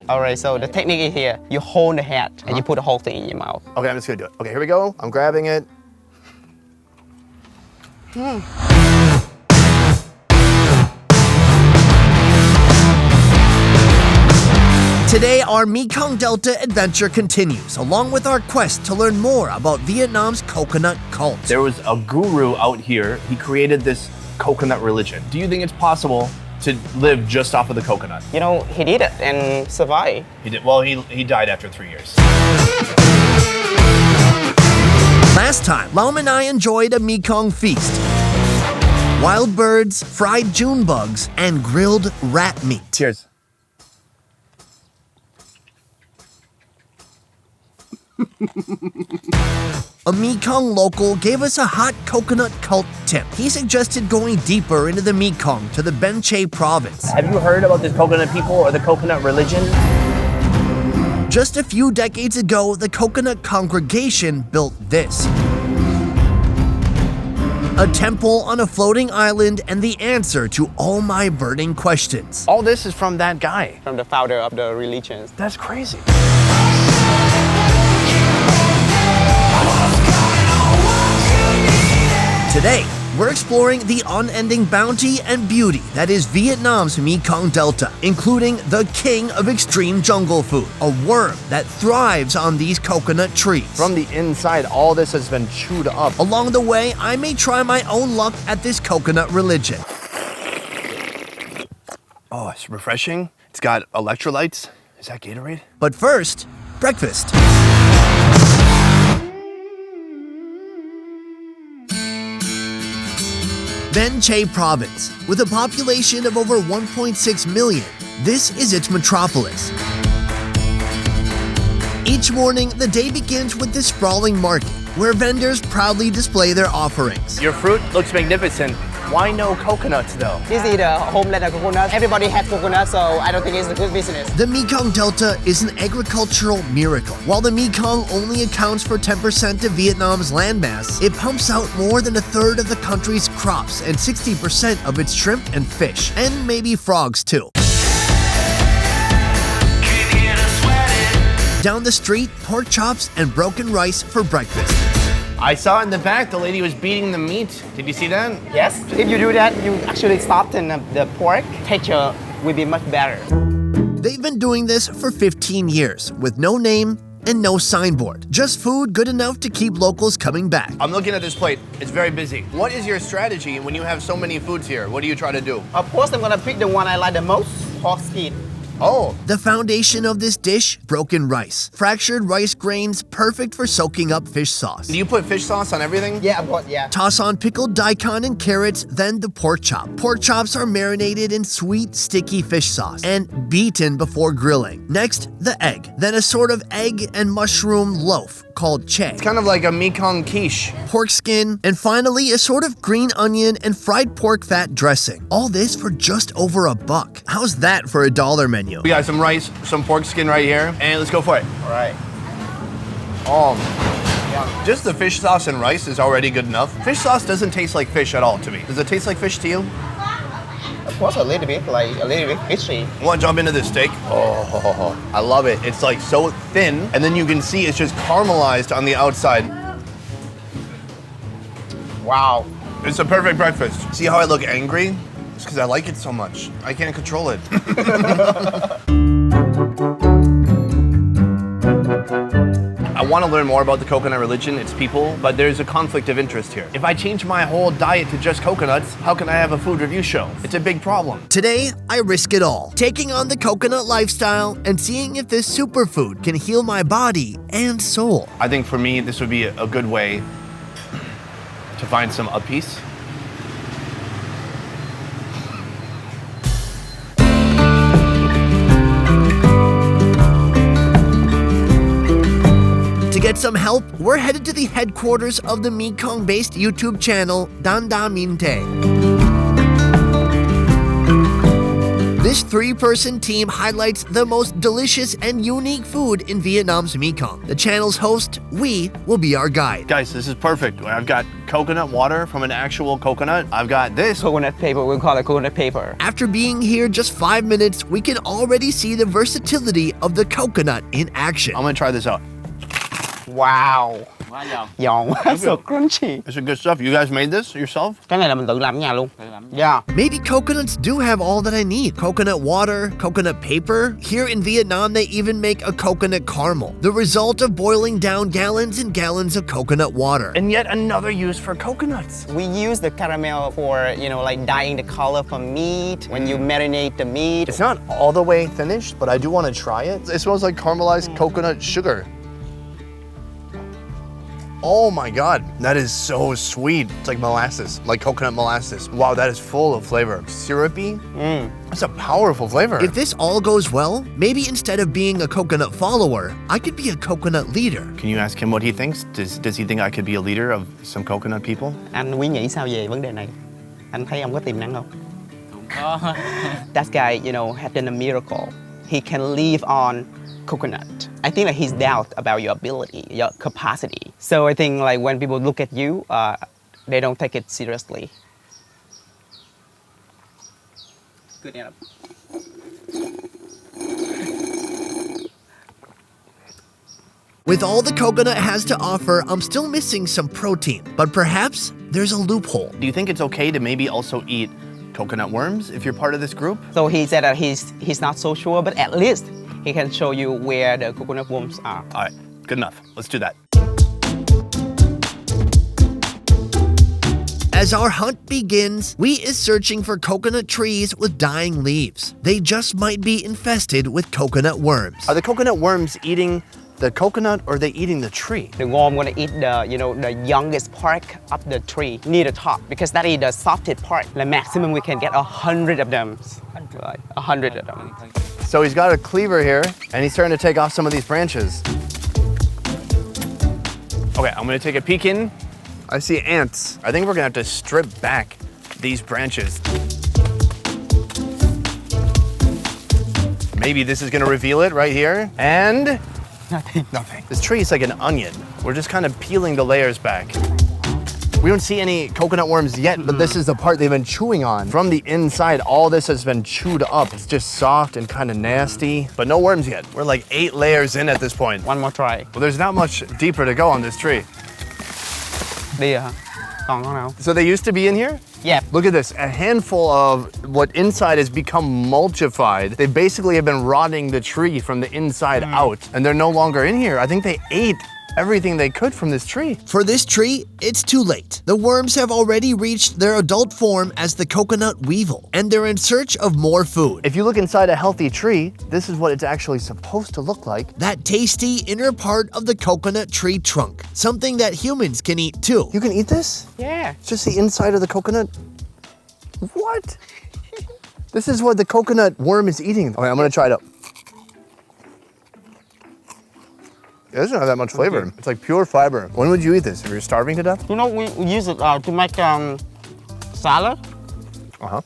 All right, so the technique is here. You hold the hat and you put the whole thing in your mouth. Okay, I'm just gonna do it. Okay, here we go. I'm grabbing it. Today, our Mekong Delta adventure continues, along with our quest to learn more about Vietnam's coconut cult. There was a guru out here. He created this coconut religion. Do you think it's possible to live just off of the coconut? You know, he did it and survived. He did. Well, he died after 3 years. Last time, Lam and I enjoyed a Mekong feast. Wild birds, fried June bugs, and grilled rat meat. Cheers. A Mekong local gave us a hot coconut cult tip. He suggested going deeper into the Mekong to the Ben Che province. Have you heard about this coconut people or the coconut religion? Just a few decades ago, the coconut congregation built this. A temple on a floating island and the answer to all my burning questions. All this is from that guy. From the founder of the religion. That's crazy. Today, we're exploring the unending bounty and beauty that is Vietnam's Mekong Delta, including the king of extreme jungle food, a worm that thrives on these coconut trees. From the inside, all this has been chewed up. Along the way, I may try my own luck at this coconut religion. Oh, it's refreshing. It's got electrolytes. Is that Gatorade? But first, breakfast. Ben Che Province, with a population of over 1.6 million, this is its metropolis. Each morning, the day begins with this sprawling market, where vendors proudly display their offerings. Your fruit looks magnificent. Why no coconuts though? This is the homeland of coconut. Everybody has coconut, so I don't think it's a good business. The Mekong Delta is an agricultural miracle. While the Mekong only accounts for 10% of Vietnam's landmass, it pumps out more than a third of the country's crops and 60% of its shrimp and fish, and maybe frogs too. Down the street, pork chops and broken rice for breakfast. I saw in the back the lady was beating the meat. Did you see that? Yes, if you do that, you actually soften the pork. Texture will be much better. They've been doing this for 15 years, with no name and no signboard. Just food good enough to keep locals coming back. I'm looking at this plate. It's very busy. What is your strategy when you have so many foods here? What do you try to do? Of course, I'm gonna pick the one I like the most, pork skin. Oh. The foundation of this dish, broken rice. Fractured rice grains, perfect for soaking up fish sauce. Do you put fish sauce on everything? Yeah, of course, yeah. Toss on pickled daikon and carrots, then the pork chop. Pork chops are marinated in sweet, sticky fish sauce and beaten before grilling. Next, the egg. Then a sort of egg and mushroom loaf called che. It's kind of like a Mekong quiche. Pork skin, and finally a sort of green onion and fried pork fat dressing. All this for just over $1. How's that for a $1 menu? We got some rice, some pork skin right here, and let's go for it. All right. Yeah. Just the fish sauce and rice is already good enough. Fish sauce doesn't taste like fish at all to me. Does it taste like fish to you? Of course, a little bit fishy. Want to jump into this steak? Oh, I love it. It's like so thin, and then you can see it's just caramelized on the outside. Wow. It's a perfect breakfast. See how I look angry? It's because I like it so much. I can't control it. I want to learn more about the coconut religion, its people, but there's a conflict of interest here. If I change my whole diet to just coconuts, how can I have a food review show? It's a big problem. Today, I risk it all, taking on the coconut lifestyle and seeing if this superfood can heal my body and soul. I think for me, this would be a good way to find some peace. To get some help, we're headed to the headquarters of the Mekong-based YouTube channel Dân Dã Miền Tây. This 3-person team highlights the most delicious and unique food in Vietnam's Mekong. The channel's host, we, will be our guide. Guys, this is perfect. I've got coconut water from an actual coconut. I've got this. Coconut paper, we call it coconut paper. After being here just 5 minutes, we can already see the versatility of the coconut in action. I'm gonna try this out. Wow. Giòn quá, so crunchy. This is good stuff. You guys made this yourself? Cái này là mình tự làm ở nhà luôn. Yeah. Maybe coconuts do have all that I need. Coconut water, coconut paper. Here in Vietnam, they even make a coconut caramel, the result of boiling down gallons and gallons of coconut water. And yet another use for coconuts. We use the caramel for, like dyeing the color for meat, when you marinate the meat. It's not all the way finished, but I do want to try it. It smells like caramelized coconut sugar. Oh my God, that is so sweet. It's like molasses, like coconut molasses. Wow, that is full of flavor. Syrupy, that's a powerful flavor. If this all goes well, maybe instead of being a coconut follower, I could be a coconut leader. Can you ask him what he thinks? Does he think I could be a leader of some coconut people? Anh Quý nghĩ sao về vấn đề này? Anh thấy ông có tiềm năng không? That guy, has done a miracle. He can live on coconut. I think that he's doubt about your ability, your capacity. So I think like when people look at you, they don't take it seriously. Good enough. With all the coconut has to offer, I'm still missing some protein, but perhaps there's a loophole. Do you think it's okay to maybe also eat coconut worms if you're part of this group? So he said that he's not so sure, but at least he can show you where the coconut worms are. All right, good enough. Let's do that. As our hunt begins, we is searching for coconut trees with dying leaves. They just might be infested with coconut worms. Are the coconut worms eating the coconut or are they eating the tree? The worm gonna eat the youngest part of the tree near the top because that is the softest part. The maximum we can get 100 of them. Like 100 of them. So he's got a cleaver here and he's starting to take off some of these branches. Okay, I'm gonna take a peek in. I see ants. I think we're gonna have to strip back these branches. Maybe this is gonna reveal it right here. And nothing. This tree is like an onion. We're just kind of peeling the layers back. We don't see any coconut worms yet, but this is the part they've been chewing on. From the inside, all this has been chewed up. It's just soft and kind of nasty, but no worms yet. We're like 8 layers in at this point. One more try. Well, there's not much deeper to go on this tree. Đi hả? Còn con nào? So they used to be in here? Yeah. Look at this, a handful of what inside has become mulchified. They basically have been rotting the tree from the inside out, and they're no longer in here. I think they ate everything they could from this tree. For this tree, it's too late. The worms have already reached their adult form as the coconut weevil, and they're in search of more food. If you look inside a healthy tree, this is what it's actually supposed to look like. That tasty inner part of the coconut tree trunk, something that humans can eat too. You can eat this? Yeah. It's just the inside of the coconut? What? This is what the coconut worm is eating. Okay, I'm gonna try it out. It doesn't have that much flavor. Okay. It's like pure fiber. When would you eat this? If you're starving to death? We use it to make salad. Uh-huh.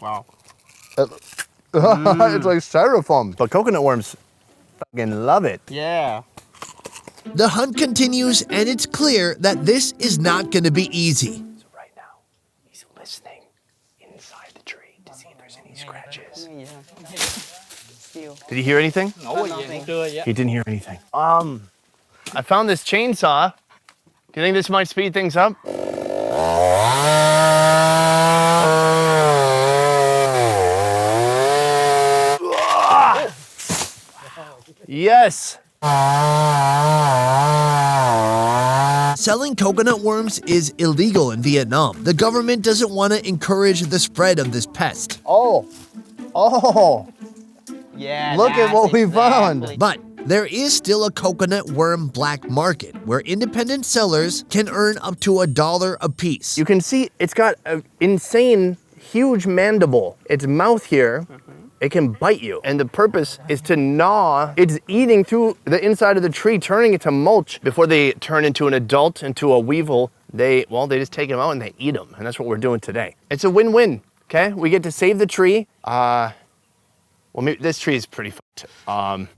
Wow. It's like styrofoam. But coconut worms fucking love it. Yeah. The hunt continues, and it's clear that this is not going to be easy. So right now, he's listening inside the tree to see if there's any scratches. Did he hear anything? He didn't hear anything. I found this chainsaw. Do you think this might speed things up? Yes. Selling coconut worms is illegal in Vietnam. The government doesn't want to encourage the spread of this pest. Oh. Yeah. Look at what we found. But there is still a coconut worm black market where independent sellers can earn up to $1 a piece. You can see it's got an insane, huge mandible. Its mouth here, it can bite you. And the purpose is to gnaw. It's eating through the inside of the tree, turning it to mulch. Before they turn into an adult, into a weevil, they just take them out and they eat them. And that's what we're doing today. It's a win-win. Okay, we get to save the tree. Well, maybe this tree is pretty fucked.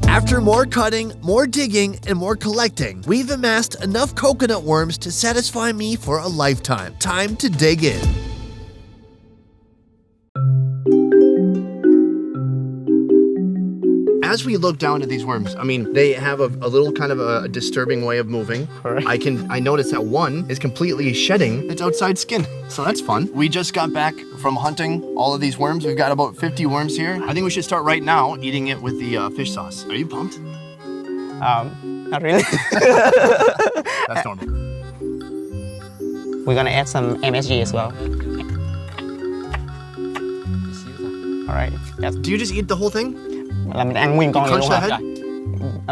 After more cutting, more digging, and more collecting, we've amassed enough coconut worms to satisfy me for a lifetime. Time to dig in. As we look down at these worms, I mean, they have a little kind of a disturbing way of moving. Correct. I noticed that one is completely shedding its outside skin. So that's fun. We just got back from hunting all of these worms. We've got about 50 worms here. I think we should start right now eating it with the fish sauce. Are you pumped? Not really. That's normal. We're gonna add some MSG as well. All right. Yes. Do you just eat the whole thing? Là mình ăn nguyên con này Crunch luôn the hả? head?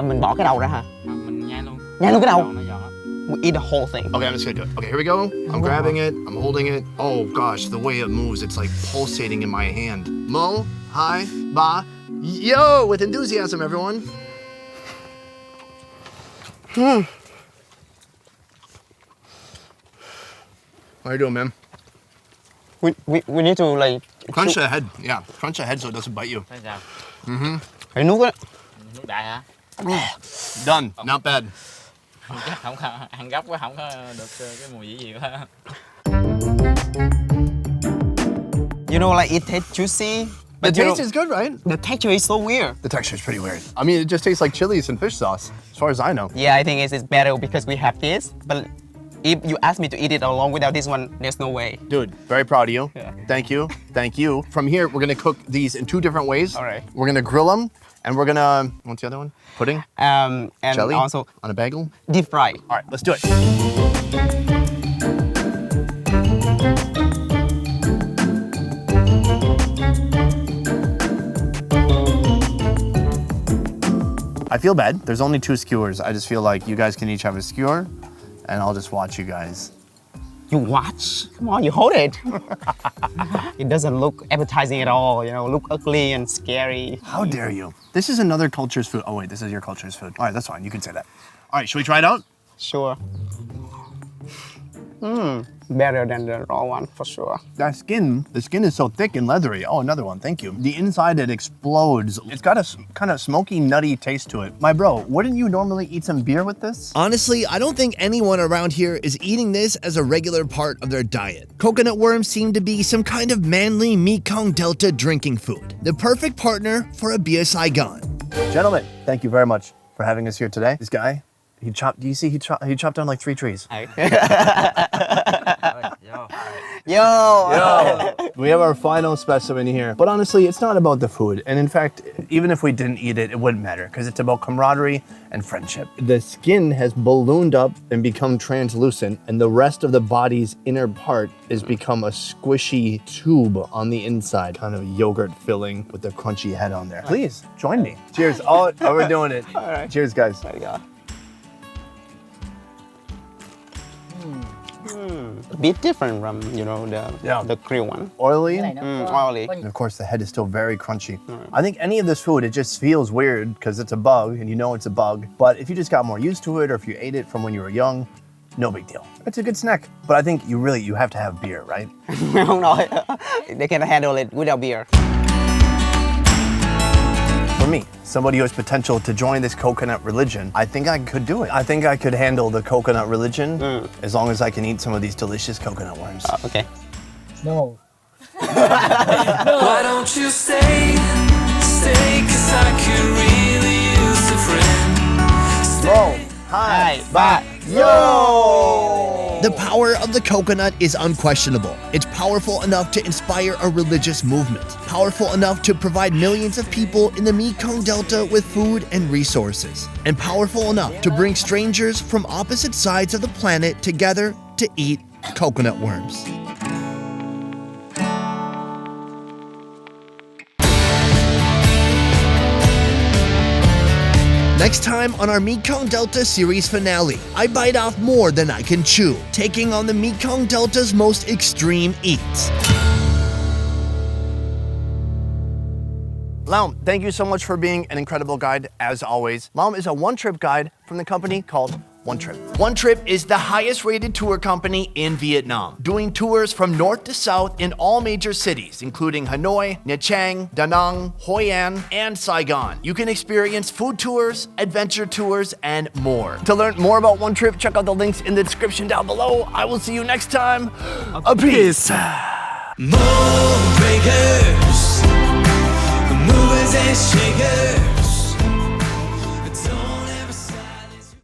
Mình bỏ cái đầu ra hả? Mình nhai luôn. Nhai luôn cái đầu. Nó giòn lắm. We eat the whole thing. Okay, I'm just gonna do it. Okay, here we go. I'm grabbing it, I'm holding it. Oh gosh, the way it moves, it's like pulsating in my hand. Mo, hi, ba, yo, with enthusiasm, everyone. How you doing, man? We need to like Crunch the head, yeah. Crunch the head so it doesn't bite you. Thấy sao? phải nuốt á. Nước đại hả? Done, not bad. Chắc không ăn gấp quá không có được cái mùi gì quá. You know, like it tastes juicy. The But you taste know, is good, right? the texture is so weird. The texture is pretty weird. I mean, it just tastes like chilies and fish sauce, as far as I know. Yeah, I think it's better because we have this. But if you ask me to eat it along without this one, there's no way. Dude, very proud of you. Yeah. Thank you. Thank you. From here, we're gonna cook these in 2 different ways. All right. We're gonna grill them, and we're gonna, what's the other one? Pudding? And Jelly? also On a bagel? deep fry. All right, let's do it. I feel bad. There's only 2 skewers. I just feel like you guys can each have a skewer, and I'll just watch you guys. You watch? Come on, you hold it. It doesn't look appetizing at all. You know, look ugly and scary. How dare you? This is another culture's food. Oh wait, this is your culture's food. All right, that's fine. You can say that. All right, should we try it out? Sure. Better than the raw one for sure. That skin, the skin is so thick and leathery. Oh, another one, thank you. The inside, it explodes. It's got a kind of smoky, nutty taste to it. My bro, wouldn't you normally eat some beer with this? Honestly, I don't think anyone around here is eating this as a regular part of their diet. Coconut worms seem to be some kind of manly Mekong Delta drinking food. The perfect partner for a beer Saigon. Gentlemen, thank you very much for having us here today. This guy, he chopped, do you see, he chopped down like 3 trees. Yo! We have our final specimen here. But honestly, it's not about the food. And in fact, even if we didn't eat it, it wouldn't matter because it's about camaraderie and friendship. The skin has ballooned up and become translucent, and the rest of the body's inner part has become a squishy tube on the inside, kind of a yogurt filling with the crunchy head on there. Please, join me. Cheers. Oh, we're doing it. All right. Cheers, guys. There you go. A bit different from, you know, the grilled one. Oily. Oily. And of course, the head is still very crunchy. I think any of this food, it just feels weird because it's a bug and you know it's a bug. But if you just got more used to it or if you ate it from when you were young, no big deal. It's a good snack. But I think you have to have beer, right? Không nói. They can handle it without beer. For me, somebody who has potential to join this coconut religion, I think I could do it. I think I could handle the coconut religion as long as I can eat some of these delicious coconut worms. Okay. No. Why don't you stay, 'cause I could really use a friend. Mo, hi, bye. yo! The power of the coconut is unquestionable. It's powerful enough to inspire a religious movement, powerful enough to provide millions of people in the Mekong Delta with food and resources, and powerful enough to bring strangers from opposite sides of the planet together to eat coconut worms. Next time on our Mekong Delta series finale, I bite off more than I can chew, taking on the Mekong Delta's most extreme eats. Laum, thank you so much for being an incredible guide, as always. Laum is a one-trip guide from the company called Onetrip. Onetrip is the highest rated tour company in Vietnam, doing tours from north to south in all major cities, including Hanoi, Nha Trang, Da Nang, Hoi An, and Saigon. You can experience food tours, adventure tours, and more. To learn more about Onetrip, check out the links in the description down below. I will see you next time. A peace. More breakers, movers and shakers.